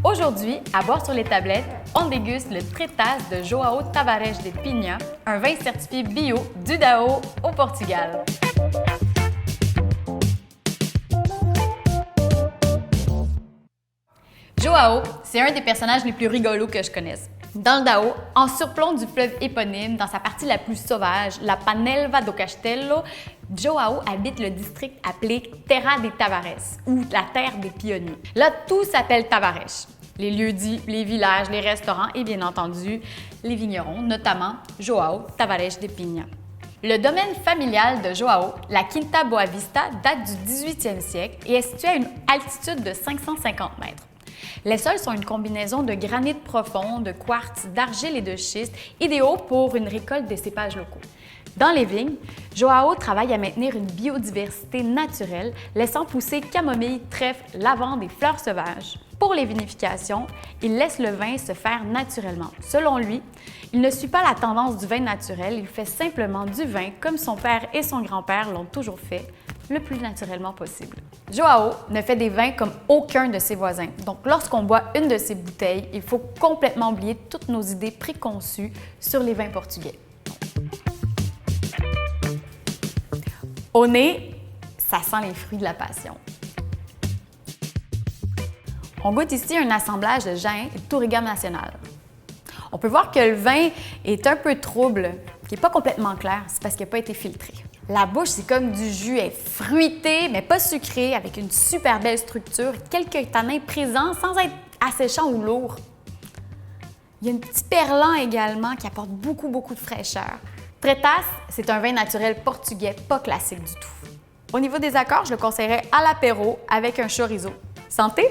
Aujourd'hui, à boire sur les tablettes, on déguste le Tretas de João Tavares de Pinha, un vin certifié bio du Dao au Portugal. João, c'est un des personnages les plus rigolos que je connaisse. Dans le Dao, en surplomb du fleuve éponyme, dans sa partie la plus sauvage, la Panelva do Castelo, João habite le district appelé Terra de Tavares, ou la terre des pionniers. Là, tout s'appelle Tavares. Les lieux-dits, les villages, les restaurants et bien entendu, les vignerons, notamment João Tavares de Pinha. Le domaine familial de João, la Quinta Boa Vista, date du 18e siècle et est situé à une altitude de 550 mètres. Les sols sont une combinaison de granit profond, de quartz, d'argile et de schiste, idéaux pour une récolte de cépages locaux. Dans les vignes, João travaille à maintenir une biodiversité naturelle, laissant pousser camomille, trèfle, lavande et fleurs sauvages. Pour les vinifications, il laisse le vin se faire naturellement. Selon lui, il ne suit pas la tendance du vin naturel, il fait simplement du vin comme son père et son grand-père l'ont toujours fait, le plus naturellement possible. João ne fait des vins comme aucun de ses voisins. Donc, lorsqu'on boit une de ses bouteilles, il faut complètement oublier toutes nos idées préconçues sur les vins portugais. Au nez, ça sent les fruits de la passion. On goûte ici un assemblage de Jaén et de Touriga national. On peut voir que le vin est un peu trouble, qui n'est pas complètement clair, c'est parce qu'il n'a pas été filtré. La bouche, c'est comme du jus, elle est fruitée, mais pas sucrée, avec une super belle structure, quelques tanins présents sans être asséchants ou lourds. Il y a un petit perlant également qui apporte beaucoup de fraîcheur. Tretas, c'est un vin naturel portugais pas classique du tout. Au niveau des accords, je le conseillerais à l'apéro avec un chorizo. Santé!